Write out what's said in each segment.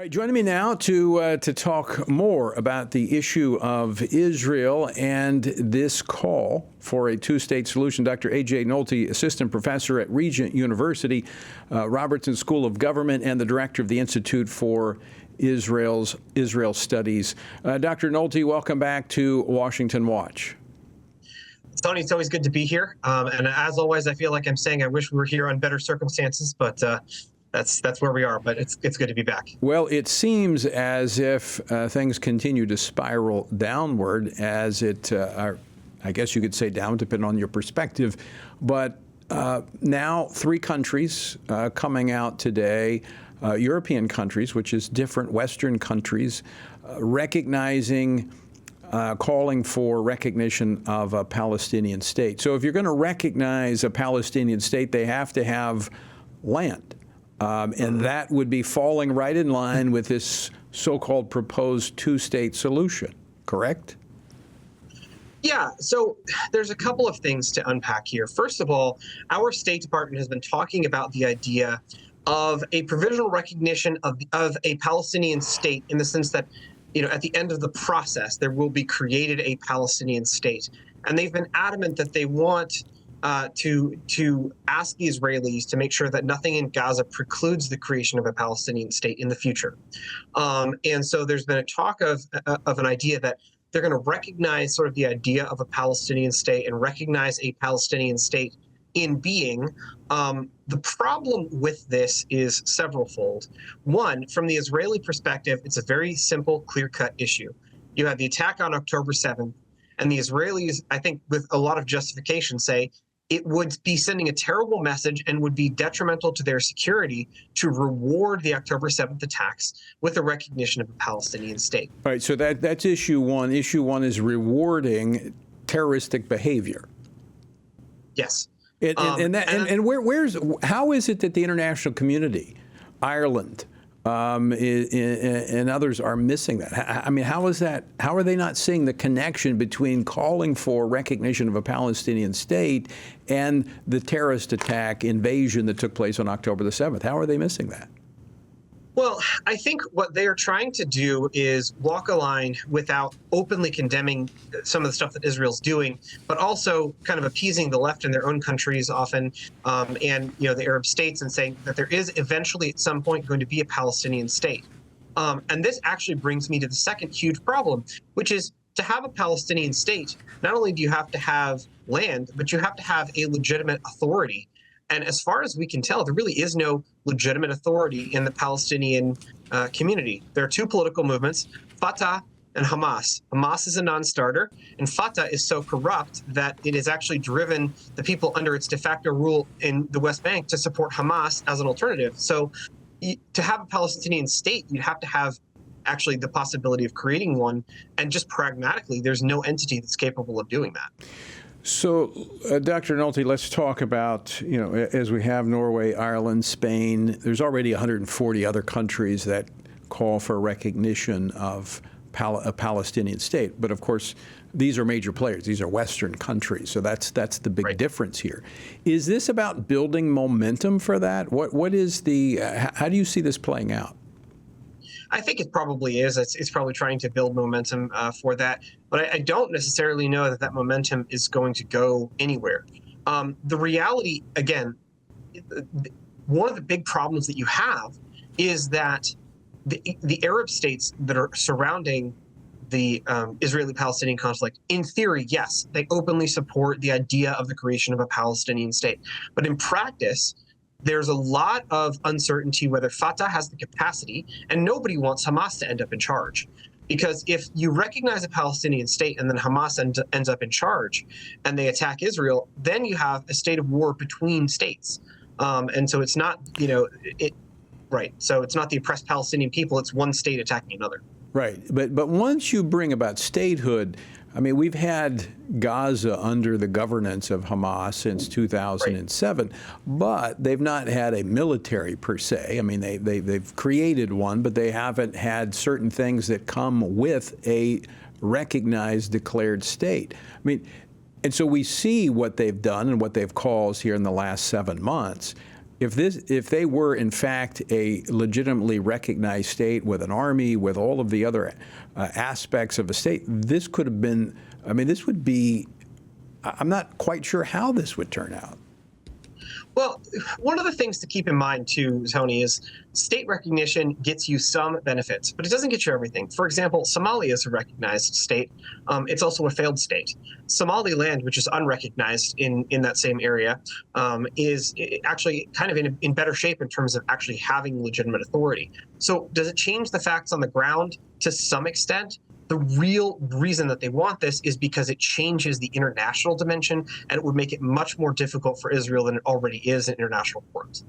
All right, joining me now to talk more about the issue of Israel and this call for a two-state solution, Dr. A.J. Nolte, assistant professor at Regent University, Robertson School of Government, and the director of the Institute for Israel Studies. Dr. Nolte, welcome back to Washington Watch. Tony, it's always good to be here. And as always, I feel like I'm saying I wish we were here on better circumstances, but that's where we are. But it's good to be back. Well, it seems as if things continue to spiral downward as it, I guess you could say down, depending on your perspective. But now 3 countries coming out today, European countries, which is different, Western countries, recognizing calling for recognition of a Palestinian state. So if you're going to recognize a Palestinian state, they have to have land. And that would be falling right in line with this so-called proposed two-state solution, correct? Yeah, so there's a couple of things to unpack here. First of all, our State Department has been talking about the idea of a provisional recognition of a Palestinian state, in the sense that, at the end of the process, there will be created a Palestinian state. And they've been adamant that they want to ask the Israelis to make sure that nothing in Gaza precludes the creation of a Palestinian state in the future. And so there's been a talk of an idea that they're going to recognize sort of the idea of a Palestinian state and recognize a Palestinian state in being. The problem with this is severalfold. One, from the Israeli perspective, it's a very simple, clear-cut issue. You have the attack on October 7th, and the Israelis, I think with a lot of justification, say it would be sending a terrible message and would be detrimental to their security to reward the October 7th attacks with a recognition of a Palestinian state. All right, so that's issue one. Issue one is rewarding terroristic behavior. Yes. How is it that the international community, Ireland, and others are missing that? I mean, how is that? How are they not seeing the connection between calling for recognition of a Palestinian state and the terrorist attack invasion that took place on October the 7th? How are they missing that? Well, I think what they are trying to do is walk a line without openly condemning some of the stuff that Israel's doing, but also kind of appeasing the left in their own countries often, and the Arab states, and saying that there is eventually at some point going to be a Palestinian state. And this actually brings me to the second huge problem, which is to have a Palestinian state, not only do you have to have land, but you have to have a legitimate authority. And as far as we can tell, there really is no legitimate authority in the Palestinian community. There are 2 political movements, Fatah and Hamas. Hamas is a non-starter, and Fatah is so corrupt that it has actually driven the people under its de facto rule in the West Bank to support Hamas as an alternative. So to have a Palestinian state, you'd have to have actually the possibility of creating one. And just pragmatically, there's no entity that's capable of doing that. So, Dr. Nolte, let's talk about, as we have Norway, Ireland, Spain, there's already 140 other countries that call for recognition of a Palestinian state. But of course, these are major players. These are Western countries. So that's the big difference here. Is this about building momentum for that? What is how do you see this playing out? I think it probably is. It's probably trying to build momentum for that. But I don't necessarily know that momentum is going to go anywhere. The reality, again, one of the big problems that you have is that the Arab states that are surrounding the Israeli-Palestinian conflict, in theory, yes, they openly support the idea of the creation of a Palestinian state. But in practice, there's a lot of uncertainty whether Fatah has the capacity, and nobody wants Hamas to end up in charge. Because if you recognize a Palestinian state and then Hamas ends up in charge and they attack Israel, then you have a state of war between states. And so it's not, so it's not the oppressed Palestinian people, it's one state attacking another. Right. But once you bring about statehood, I mean, we've had Gaza under the governance of Hamas since 2007, but they've not had a military per se. I mean, they've created one, but they haven't had certain things that come with a recognized, declared state. I mean, and so we see what they've done and what they've caused here in the last 7 months. if they were in fact a legitimately recognized state with an army, with all of the other aspects of a state, this could have been, I mean, this would be, I'm not quite sure how this would turn out. Well, one of the things to keep in mind, too, Tony, is state recognition gets you some benefits, but it doesn't get you everything. For example, Somalia is a recognized state. It's also a failed state. Somaliland, which is unrecognized in that same area, is actually kind of in better shape in terms of actually having legitimate authority. So does it change the facts on the ground to some extent? The real reason that they want this is because it changes the international dimension, and it would make it much more difficult for Israel than it already is in international courts.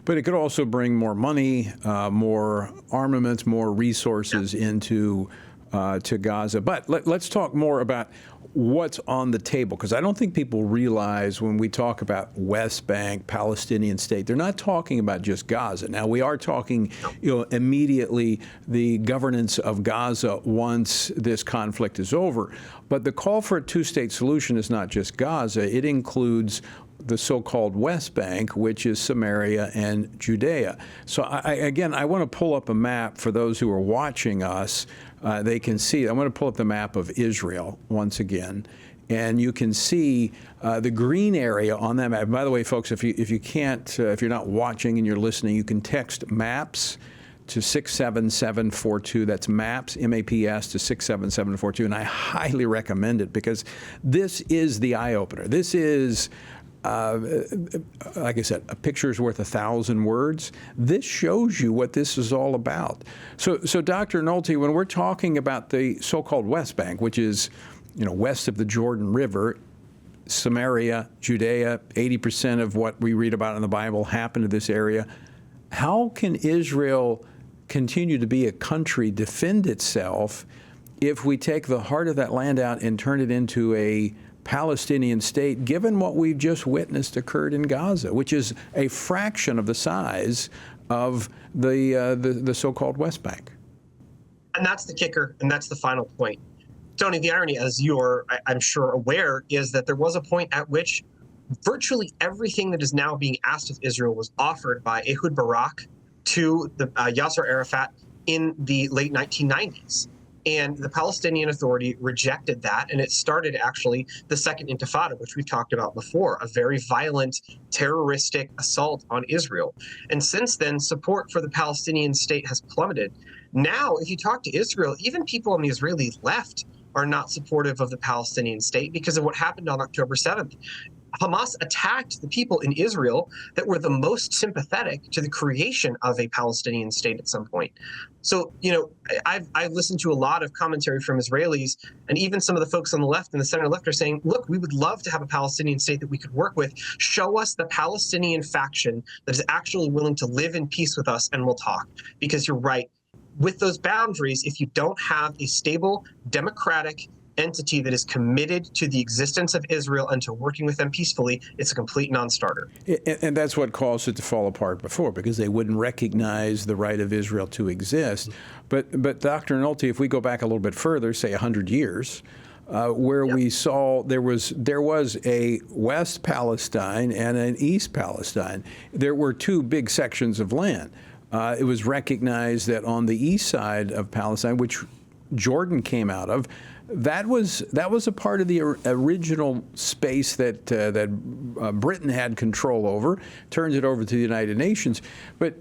But it could also bring more money, more armaments, more resources into to Gaza. But let's talk more about what's on the table, because I don't think people realize when we talk about West Bank, Palestinian state, they're not talking about just Gaza. Now, we are talking, immediately the governance of Gaza once this conflict is over. But the call for a two-state solution is not just Gaza. It includes the so-called West Bank, which is Samaria and Judea. So I want to pull up a map for those who are watching us. They can see. I want to pull up the map of Israel once again, and you can see the green area on that map. By the way, folks, if you can't, if you're not watching and you're listening, you can text MAPS to 67742. That's MAPS, M-A-P-S, to 67742, and I highly recommend it because this is the eye-opener. This is like I said, a picture's worth 1,000 words. This shows you what this is all about. So Dr. Nolte, when we're talking about the so-called West Bank, which is, west of the Jordan River, Samaria, Judea, 80% of what we read about in the Bible happened to this area. How can Israel continue to be a country, defend itself, if we take the heart of that land out and turn it into a Palestinian state, given what we've just witnessed occurred in Gaza, which is a fraction of the size of the so-called West Bank? And that's the kicker, and that's the final point. Tony, the irony, as you're, I'm sure, aware, is that there was a point at which virtually everything that is now being asked of Israel was offered by Ehud Barak to the Yasser Arafat in the late 1990s. And the Palestinian Authority rejected that, and it started actually the Second Intifada, which we've talked about before, a very violent, terroristic assault on Israel. And since then, support for the Palestinian state has plummeted. Now, if you talk to Israel, even people on the Israeli left are not supportive of the Palestinian state because of what happened on October 7th. Hamas attacked the people in Israel that were the most sympathetic to the creation of a Palestinian state at some point. So, I've listened to a lot of commentary from Israelis, and even some of the folks on the left and the center left are saying, look, we would love to have a Palestinian state that we could work with. Show us the Palestinian faction that is actually willing to live in peace with us, and we'll talk. Because you're right, with those boundaries, if you don't have a stable, democratic entity that is committed to the existence of Israel and to working with them peacefully, it's a complete non-starter. And that's what caused it to fall apart before, because they wouldn't recognize the right of Israel to exist. But Dr. Nolte, if we go back a little bit further, say 100 years, where we saw there was a West Palestine and an East Palestine. There were two big sections of land. It was recognized that on the east side of Palestine, which Jordan came out of, that was a part of the original space that Britain had control over, turned it over to the United Nations. But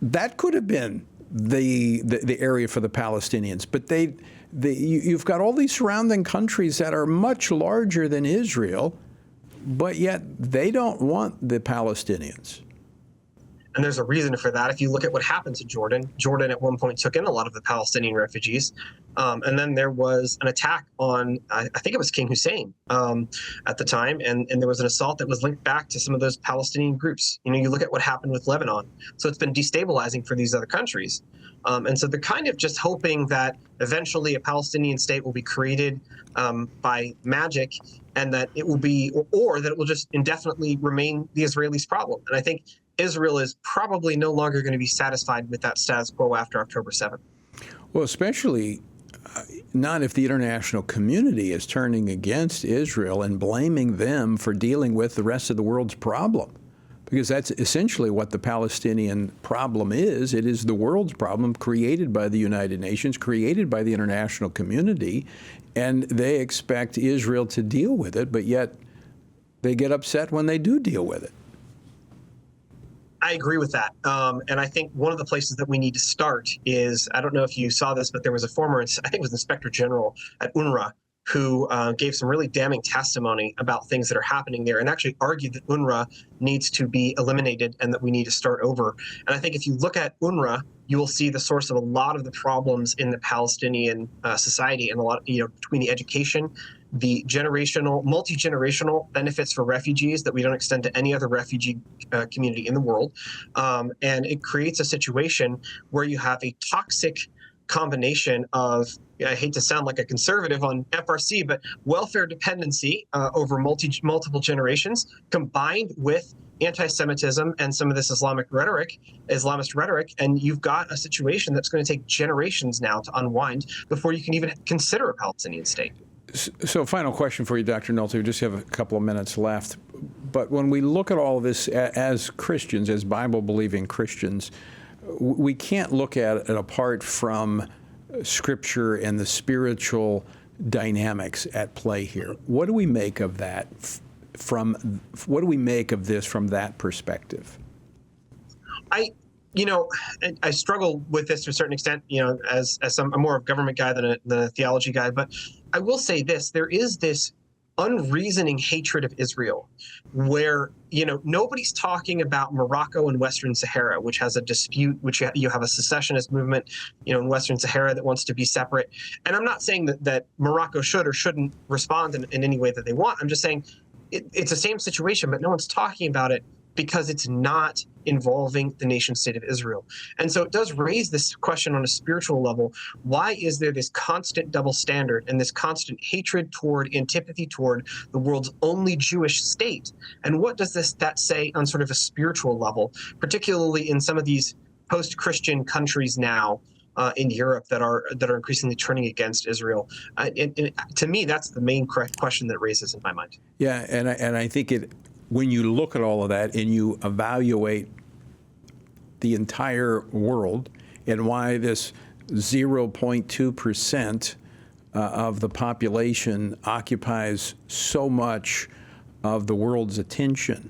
that could have been the area for the Palestinians. But you've got all these surrounding countries that are much larger than Israel, but yet they don't want the Palestinians. And there's a reason for that. If you look at what happened to Jordan, Jordan at one point took in a lot of the Palestinian refugees. And then there was an attack on, I think it was King Hussein at the time. And there was an assault that was linked back to some of those Palestinian groups. You look at what happened with Lebanon. So it's been destabilizing for these other countries. And so they're kind of just hoping that eventually a Palestinian state will be created by magic, and that it will be, or that it will just indefinitely remain the Israelis' problem. And I think Israel is probably no longer going to be satisfied with that status quo after October 7th. Well, especially not if the international community is turning against Israel and blaming them for dealing with the rest of the world's problem. because that's essentially what the Palestinian problem is. It is the world's problem created by the United Nations, created by the international community, and they expect Israel to deal with it, but yet they get upset when they do deal with it. I agree with that. And I think one of the places that we need to start is, I don't know if you saw this, but there was a former, I think it was Inspector General at UNRWA, who gave some really damning testimony about things that are happening there and actually argued that UNRWA needs to be eliminated and that we need to start over. And I think if you look at UNRWA, you will see the source of a lot of the problems in the Palestinian society, and a lot, between the education, the multi-generational benefits for refugees that we don't extend to any other refugee community in the world. And it creates a situation where you have a toxic combination of, I hate to sound like a conservative on FRC, but welfare dependency over multiple generations, combined with anti-Semitism and some of this Islamist rhetoric, and you've got a situation that's going to take generations now to unwind before you can even consider a Palestinian state. So final question for you, Dr. Nolte. We just have a couple of minutes left. But when we look at all of this as Christians, as Bible-believing Christians, we can't look at it apart from Scripture and the spiritual dynamics at play here. What do we make of that? What do we make of this from that perspective? I struggle with this to a certain extent, as I'm more of a government guy than a theology guy. But I will say this: there is this unreasoning hatred of Israel, where nobody's talking about Morocco and Western Sahara, which has a dispute, which you have a secessionist movement, in Western Sahara that wants to be separate. And I'm not saying that Morocco should or shouldn't respond in any way that they want. I'm just saying it's the same situation, but no one's talking about it because it's not involving the nation state of Israel. And so it does raise this question on a spiritual level. Why is there this constant double standard and this constant hatred toward, antipathy toward the world's only Jewish state? And what does that say on sort of a spiritual level, particularly in some of these post-Christian countries now in Europe that are increasingly turning against Israel? And to me, that's the main question that it raises in my mind. Yeah, and I think when you look at all of that and you evaluate the entire world and why this 0.2% of the population occupies so much of the world's attention,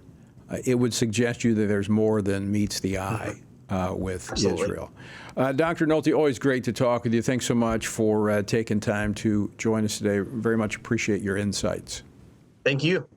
it would suggest you that there's more than meets the eye with Absolutely. Israel. Dr. Nolte, always great to talk with you. Thanks so much for taking time to join us today. Very much appreciate your insights. Thank you.